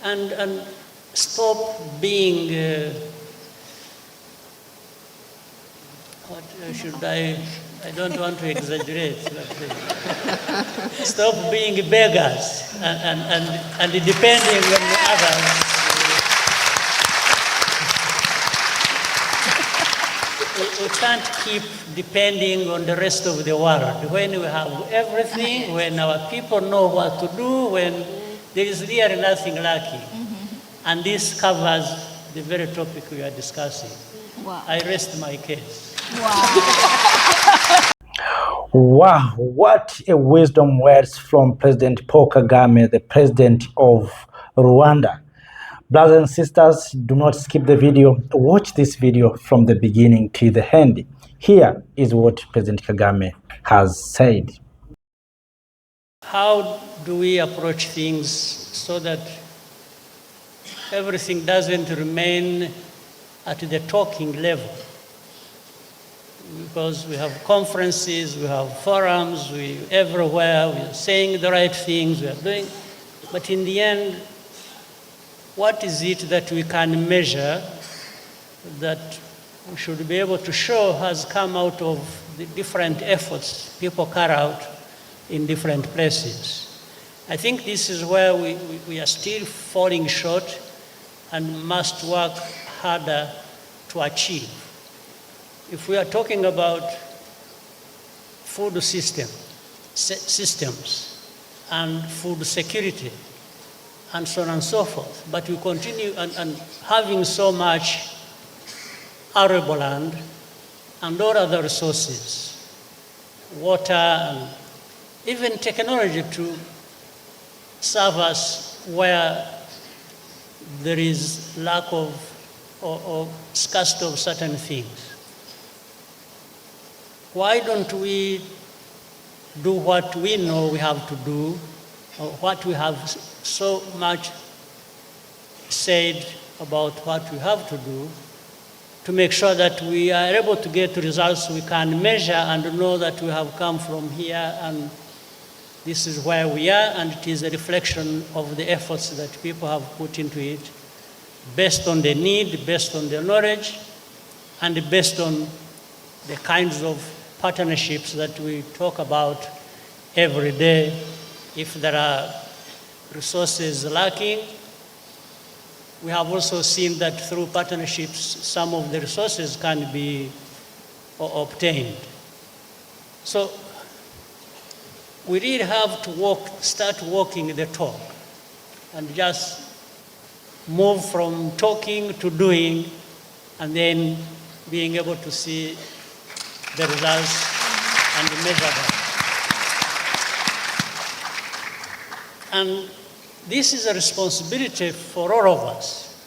and stop being, I don't want to exaggerate, but stop being beggars and depending on others. We can't keep depending on the rest of the world. When we have everything, when our people know what to do, when there is really nothing lacking. And this covers the very topic we are discussing. Wow. I rest my case. Wow. Wow, what a wisdom words from President Paul Kagame, the president of Rwanda. Brothers and sisters, do not skip the video. Watch this video from the beginning to the end. Here is what President Kagame has said. How do we approach things so that everything doesn't remain at the talking level? Because we have conferences, we have forums, everywhere, we are saying the right things, we are doing, but in the end, what is it that we can measure that we should be able to show has come out of the different efforts people carry out in different places? I think this is where we are still falling short and must work harder to achieve. If we are talking about food systems and food security and so on and so forth, but we continue and having so much arable land and all other resources, water and even technology to serve us where there is lack of or scarcity of certain things. Why don't we do what we know we have to do, or what we have so much said about what we have to do, to make sure that we are able to get results we can measure and know that we have come from here and this is where we are, and it is a reflection of the efforts that people have put into it, based on the need, based on the knowledge, and based on the kinds of partnerships that we talk about every day. If there are resources lacking, we have also seen that through partnerships, some of the resources can be obtained. So we really have to start walking the talk and just move from talking to doing, and then being able to see the results and measure them. And this is a responsibility for all of us.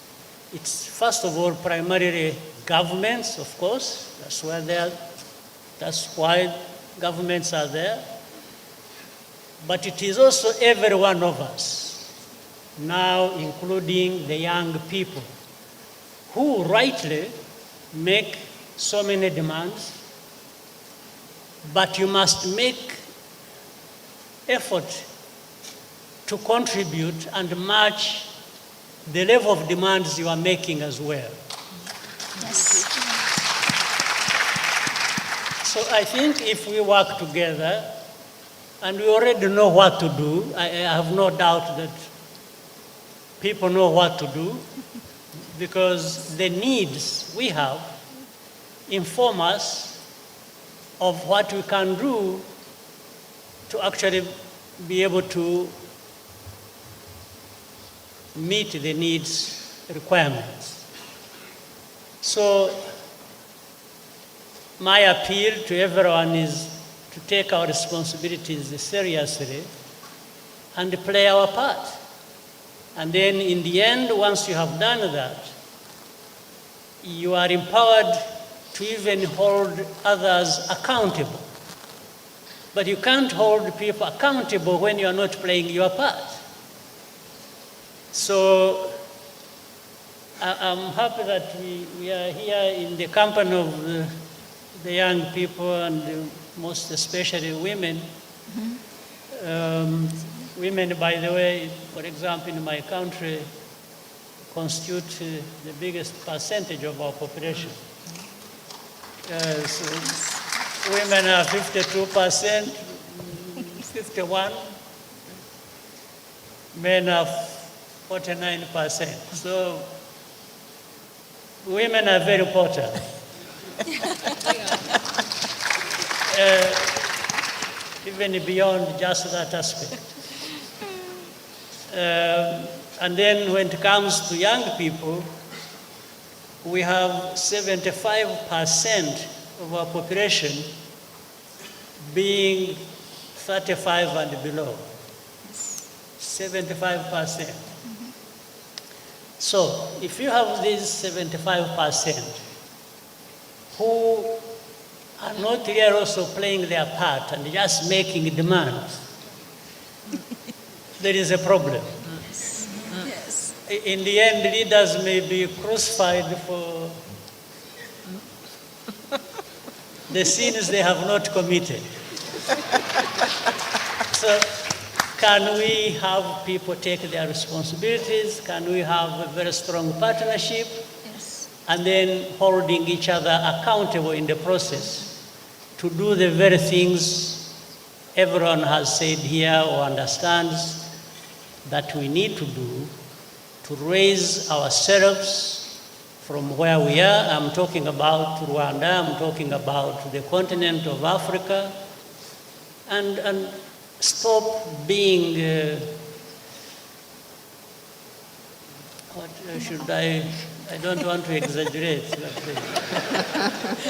It's first of all primarily governments, of course. That's why governments are there. But it is also every one of us, now including the young people, who rightly make so many demands, but you must make effort to contribute and match the level of demands you are making as well. Yes. So I think if we work together, and we already know what to do, I have no doubt that people know what to do, because the needs we have inform us of what we can do to actually be able to meet the needs requirements. So my appeal to everyone is to take our responsibilities seriously and play our part. And then in the end, once you have done that, you are empowered to even hold others accountable. But you can't hold people accountable when you are not playing your part. So I'm happy that we are here in the company of the young people, and most especially women. Mm-hmm. Women, by the way, for example, in my country, constitute the biggest percentage of our population. So women are 52%, 51. Men are 49%. So women are very important. Even beyond just that aspect. And then when it comes to young people, we have 75% of our population being 35 and below. 75%. So if you have these 75% who are not really also playing their part and just making demands, there is a problem. Yes. In the end, leaders may be crucified for the sins they have not committed. So can we have people take their responsibilities? Can we have a very strong partnership? Yes. And then holding each other accountable in the process to do the very things everyone has said here or understands that we need to do to raise ourselves from where we are. I'm talking about Rwanda, I'm talking about the continent of Africa, and stop being, what should I don't want to exaggerate, but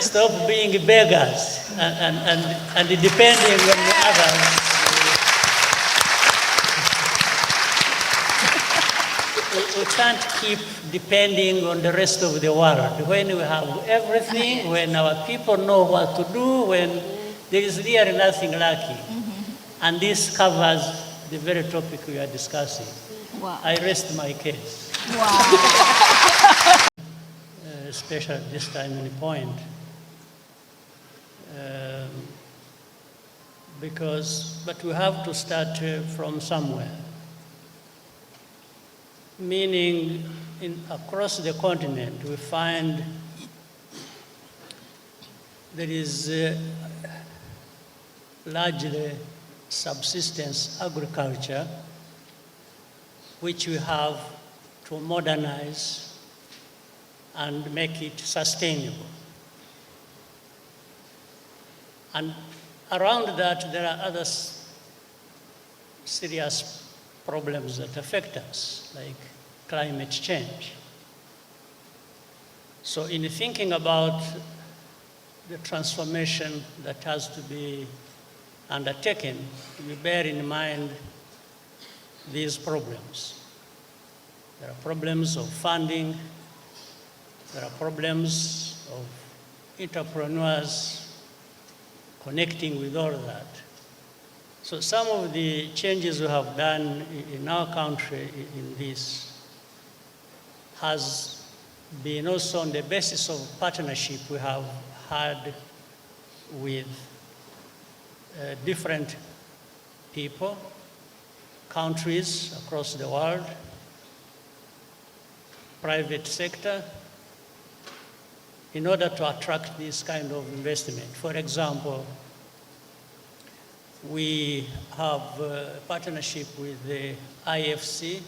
stop being beggars and depending on others. We can't keep depending on the rest of the world. When we have everything, when our people know what to do, when there is really nothing lacking. And this covers the very topic we are discussing. Wow. I rest my case. Wow. Especially at this time in point. But we have to start from somewhere. Meaning, across the continent, we find there is largely subsistence agriculture, which we have to modernize and make it sustainable. And around that, there are other serious problems that affect us, like climate change. So in thinking about the transformation that has to be undertaken, we bear in mind these problems. There are problems of funding, there are problems of entrepreneurs connecting with all that. So some of the changes we have done in our country in this has been also on the basis of partnership we have had with different people, countries across the world, private sector, in order to attract this kind of investment. For example, we have a partnership with the IFC,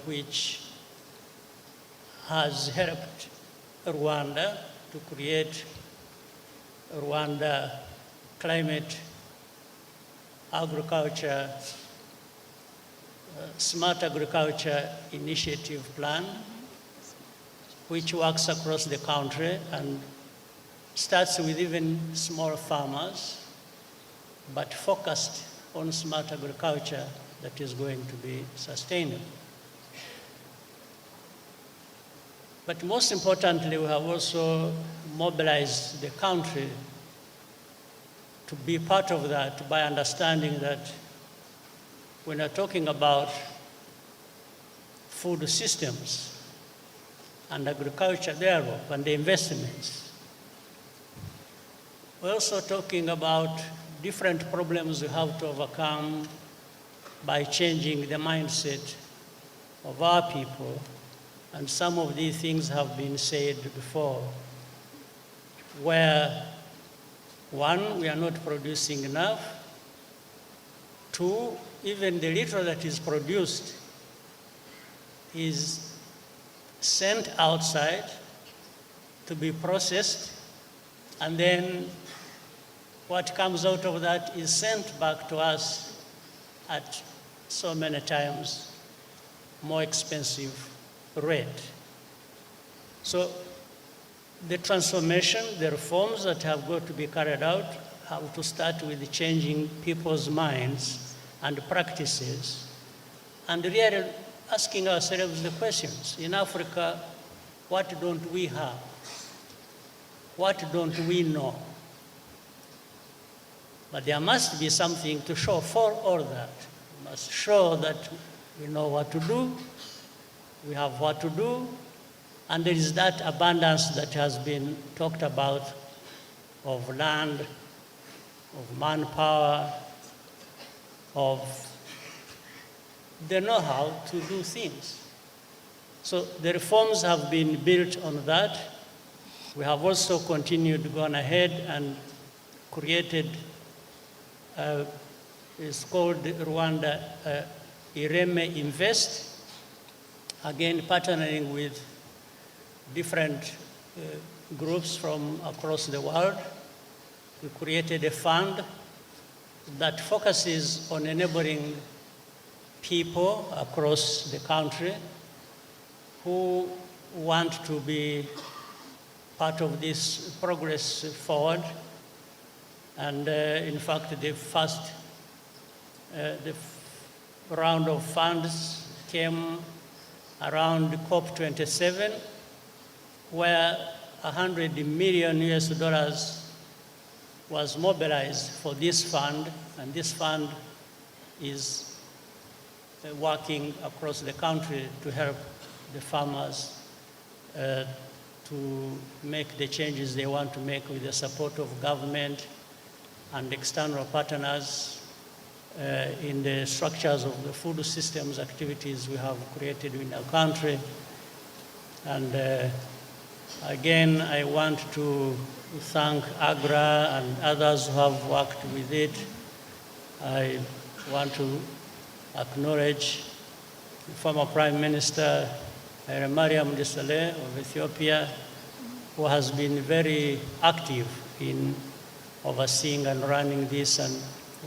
which has helped Rwanda to create Rwanda Climate Agriculture, Smart Agriculture Initiative Plan, which works across the country and starts with even small farmers, but focused on smart agriculture that is going to be sustainable. But most importantly, we have also mobilized the country to be part of that by understanding that when we're talking about food systems and agriculture thereof and the investments, we're also talking about different problems we have to overcome by changing the mindset of our people, and some of these things have been said before, where one, we are not producing enough. Two, even the little that is produced is sent outside to be processed, and then what comes out of that is sent back to us at so many times more expensive rate. So the transformation, the reforms that have got to be carried out have to start with changing people's minds and practices, and really asking ourselves the questions. In Africa, what don't we have? What don't we know? But there must be something to show for all that. We must show that we know what to do, we have what to do, and there is that abundance that has been talked about of land, of manpower, of the know-how to do things. So the reforms have been built on that. We have also continued, gone ahead and created, it's called Rwanda Ireme Invest, again partnering with different groups from across the world. We created a fund that focuses on enabling people across the country who want to be part of this progress forward. And in fact, the first round of funds came around COP27, where $100 million was mobilized for this fund, and this fund is working across the country to help the farmers to make the changes they want to make with the support of government and external partners in the structures of the food systems activities we have created in our country. And again, I want to thank AGRA and others who have worked with it. I want to acknowledge the former Prime Minister Mariam Desalegn of Ethiopia, who has been very active in overseeing and running this and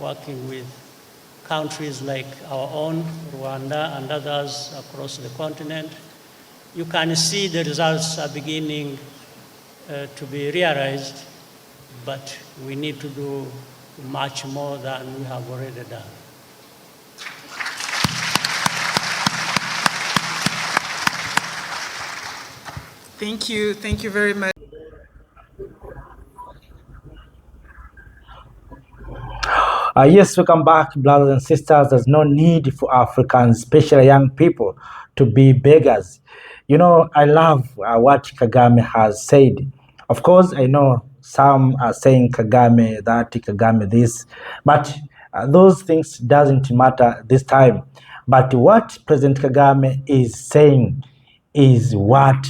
working with countries like our own, Rwanda, and others across the continent. You can see the results are beginning to be realized, but we need to do much more than we have already done. Thank you very much. Yes, welcome back, brothers and sisters. There's no need for Africans, especially young people, to be beggars. You know, I love what Kagame has said. Of course, I know some are saying Kagame that, Kagame this, but those things doesn't matter this time. But what President Kagame is saying is what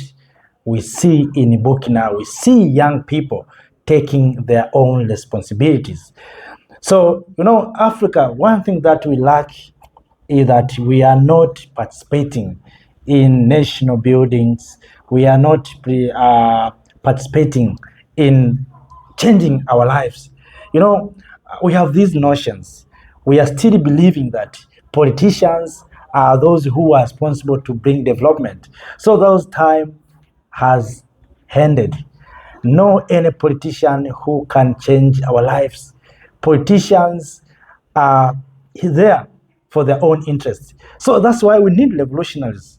we see in Burkina. We see young people taking their own responsibilities. So, you know, Africa, one thing that we lack is that we are not participating in national buildings. We are not participating in changing our lives. You know, we have these notions. We are still believing that politicians are those who are responsible to bring development. So those time has ended. No any politician who can change our lives. Politicians are there for their own interests. So that's why we need revolutionaries.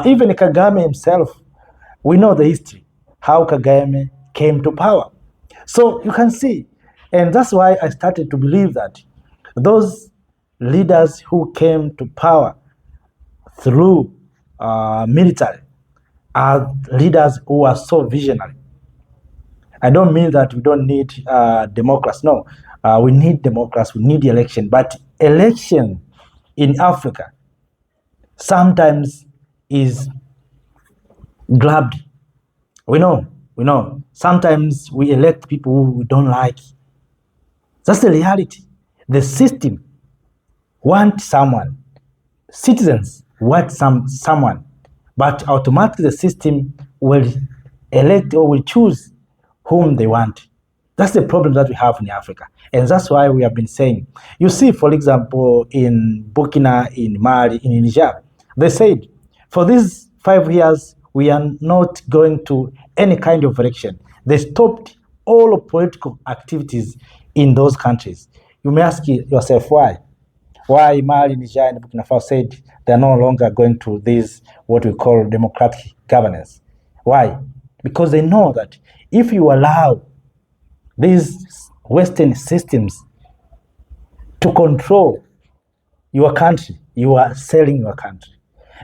Even Kagame himself, we know the history, how Kagame came to power. So you can see, and that's why I started to believe that those leaders who came to power through military are leaders who are so visionary. I don't mean that we don't need democracy. No, we need democracy, we need election. But election in Africa sometimes is grabbed. We know. Sometimes we elect people who we don't like. That's the reality. The system wants someone. Citizens want someone. But automatically the system will elect or will choose whom they want. That's the problem that we have in Africa. And that's why we have been saying, you see, for example, in Burkina, in Mali, in Niger, they said, for these 5 years, we are not going to any kind of election. They stopped all political activities in those countries. You may ask yourself why. Why Mali, Niger, and Burkina Faso said they're no longer going to this, what we call democratic governance. Why? Because they know that if you allow these Western systems to control your country, you are selling your country.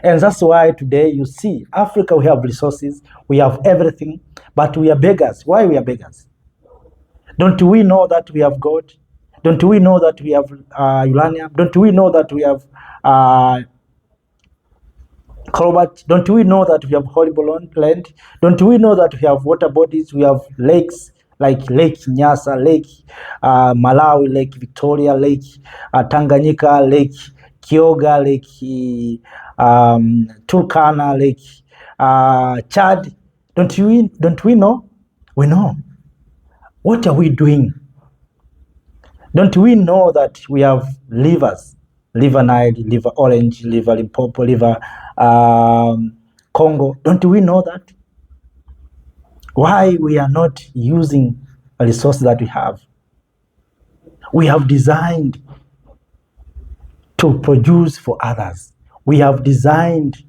And that's why today you see Africa, we have resources, we have everything, but we are beggars. Why we are beggars? Don't we know that we have gold? Don't we know that we have uranium? Don't we know that we have cobalt? Don't we know that we have horrible land? Don't we know that we have water bodies? We have lakes like Lake Nyasa, Lake Malawi, Lake Victoria, Lake Tanganyika, Lake Kyoga, Lake Turkana, Lake Chad. Don't we know? We know. What are we doing? Don't we know that we have rivers, River Nile, River Orange, River Limpopo, River Congo? Don't we know that? Why we are not using a resource that we have? We have designed to produce for others. We have designed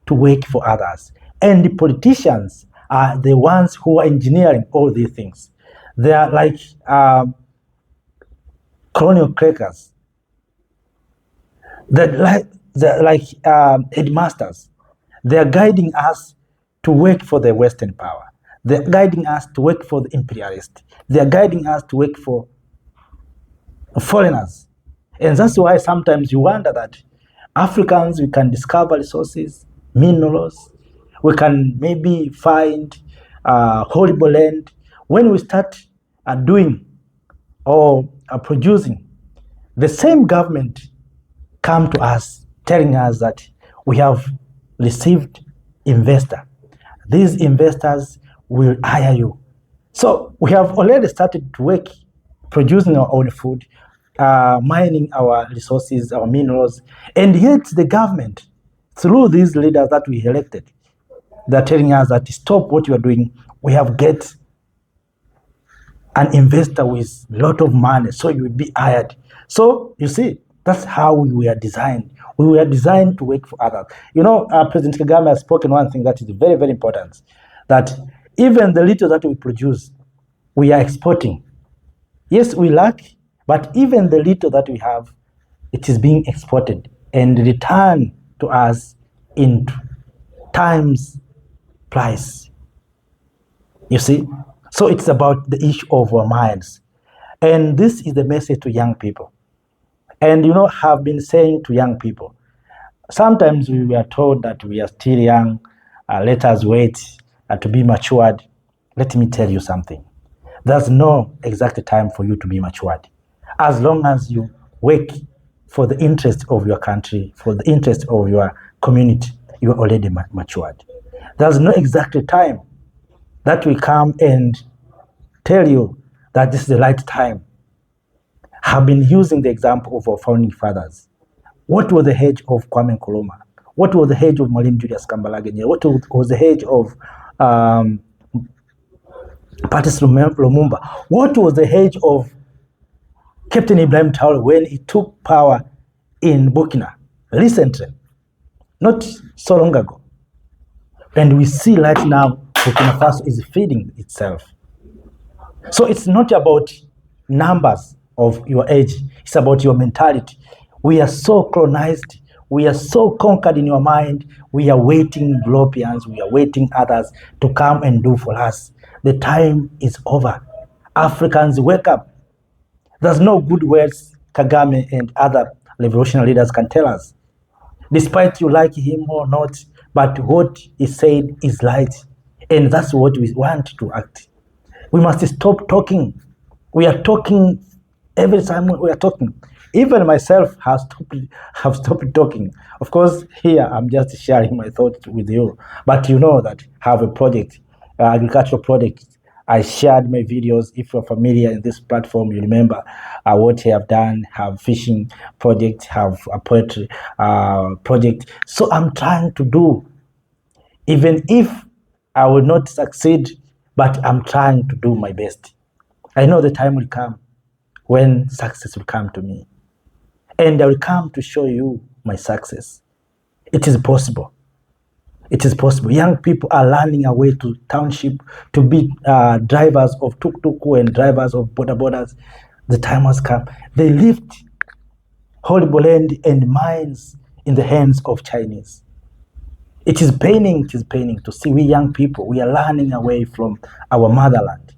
to work for others. And the politicians are the ones who are engineering all these things. They are like colonial crackers. They're like headmasters. They are guiding us to work for the Western power. They're guiding us to work for the imperialists. They're guiding us to work for foreigners. And that's why sometimes you wonder that Africans, we can discover resources, minerals, we can maybe find horrible land. When we start doing or producing, the same government come to us telling us that we have received investor. These investors will hire you. So we have already started to work, producing our own food, mining our resources, our minerals, and yet the government, through these leaders that we elected, they're telling us that stop what you are doing. We have get an investor with a lot of money, so you will be hired. So you see, that's how we were designed. We were designed to work for others. You know, President Kagame has spoken one thing that is very, very important, that even the little that we produce, we are exporting. Yes, we lack, but even the little that we have, it is being exported and returned to us in times price. You see? So it's about the issue of our minds. And this is the message to young people. And you know, have been saying to young people, sometimes we were told that we are still young, let us wait to be matured. Let me tell you something. There's no exact time for you to be matured. As long as you work for the interest of your country, for the interest of your community, you are already matured. There's no exact time that will come and tell you that this is the right time. Have been using the example of our founding fathers. What was the age of Kwame Nkrumah? What was the age of Mwalimu Julius Kambarage Nyerere? What was the age of Patrice Lumumba? What was the age of Captain Ibrahim Traoré when he took power in Burkina recently, not so long ago? And we see right now Burkina Faso is feeding itself. So it's not about numbers of your age, it's about your mentality. We are so colonized, we are so conquered in your mind, we are waiting Europeans, we are waiting others to come and do for us. The time is over. Africans, wake up. There's no good words Kagame and other revolutionary leaders can tell us. despite you like him or not, but what he said is right. And that's what we want to act. We must stop talking. We are talking every time we are talking. Even myself have stopped talking. Of course, here I'm just sharing my thoughts with you. But you know that I have a project, agricultural project. I shared my videos. If you're familiar in this platform, you remember what I have done, have fishing project, have a poetry project. So I'm trying to do, even if I will not succeed, but I'm trying to do my best. I know the time will come when success will come to me. And I will come to show you my success. It is possible. It is possible. Young people are learning a way to township to be drivers of tuk-tuk and drivers of boda-bodas. The time has come. They lift horrible land and mines in the hands of Chinese. It is paining to see we young people, we are learning away from our motherland.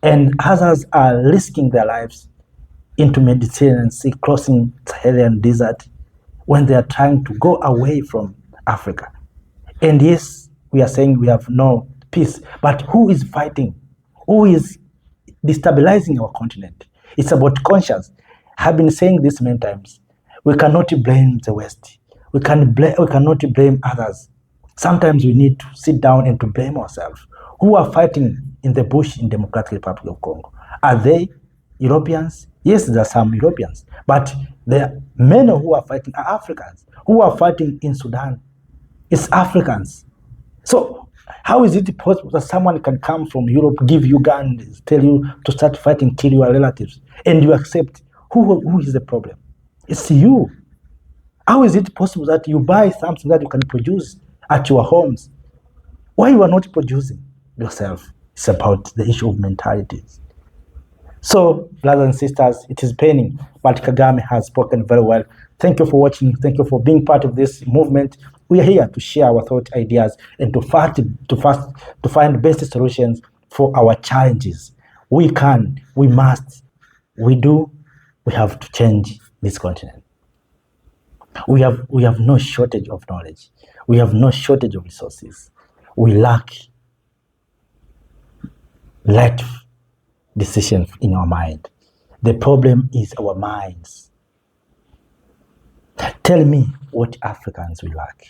And others are risking their lives into Mediterranean Sea, crossing Saharan desert when they are trying to go away from Africa. And yes, we are saying we have no peace, but who is fighting? Who is destabilizing our continent? It's about conscience. I've been saying this many times. We cannot blame the West. We cannot blame others. Sometimes we need to sit down and to blame ourselves. Who are fighting in the bush in Democratic Republic of Congo? Are they Europeans? Yes, there are some Europeans, but there are many who are fighting are Africans. Who are fighting in Sudan? It's Africans. So how is it possible that someone can come from Europe, give you guns, tell you to start fighting, kill your relatives, and you accept? Who is the problem? It's you. How is it possible that you buy something that you can produce at your homes? Why you are not producing yourself? It's about the issue of mentalities. So, brothers and sisters, it is paining, but Kagame has spoken very well. Thank you for watching. Thank you for being part of this movement. We are here to share our thoughts, ideas, and to find best solutions for our challenges. We can, we must, we do, we have to change this continent. We have no shortage of knowledge. We have no shortage of resources. We lack right decisions in our mind. The problem is our minds. Tell me what Africans will lack.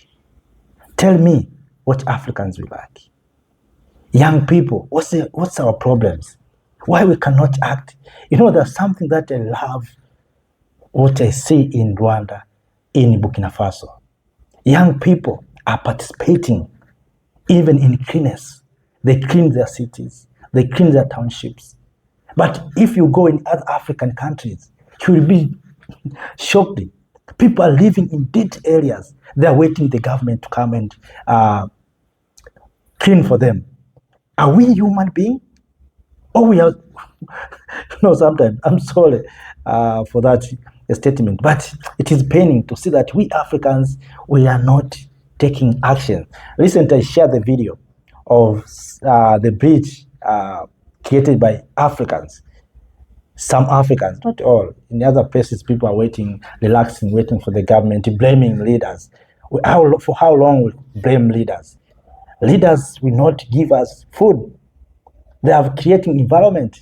Tell me what Africans will lack. Young people, what's our problems? Why we cannot act? You know, there's something that I love, what I see in Rwanda, in Burkina Faso. Young people are participating even in cleanness. They clean their cities. They clean their townships. But if you go in other African countries, you will be shocked. People are living in dirty areas. They are waiting the government to come and clean for them. Are we human beings? Or we are, sometimes, I'm sorry for that statement, but it is paining to see that we Africans, we are not taking action. Recently, I shared the video of the bridge created by Africans. Some Africans, not all. In other places, people are waiting, relaxing, waiting for the government, blaming leaders. For how long will we blame leaders? Leaders will not give us food. They are creating environment.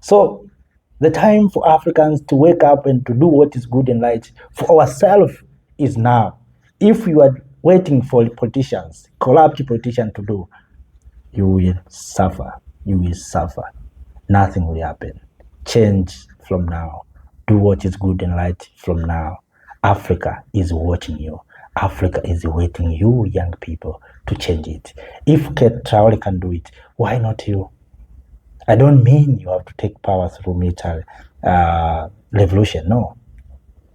So the time for Africans to wake up and to do what is good and right for ourselves is now. If you are waiting for politicians, corrupt politicians to do, you will suffer. You will suffer. Nothing will happen. Change from now. Do what is good and right from now. Africa is watching you. Africa is waiting you, young people, to change it. If Traoré can do it, why not you? I don't mean you have to take power through military revolution. No.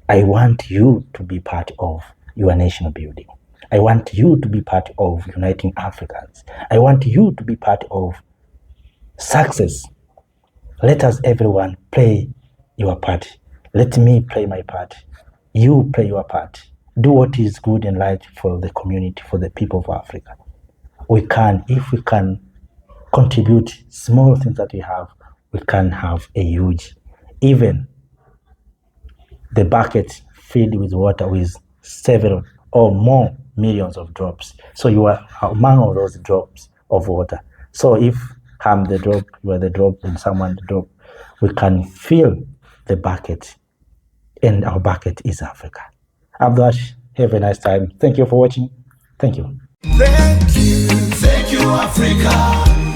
I want you to be part of your nation building. I want you to be part of uniting Africans. I want you to be part of success. Let us everyone play your part. Let me play my part. You play your part. Do what is good and right for the community, for the people of Africa. If we can contribute small things that we have, we can have a huge, even the bucket filled with water with several or more millions of drops. So you are among all those drops of water. So if I'm the drop, you are the drop, and someone the drop, we can fill the bucket, and our bucket is Africa. Abdash, have a nice time. Thank you for watching. Thank you. Thank you, Africa.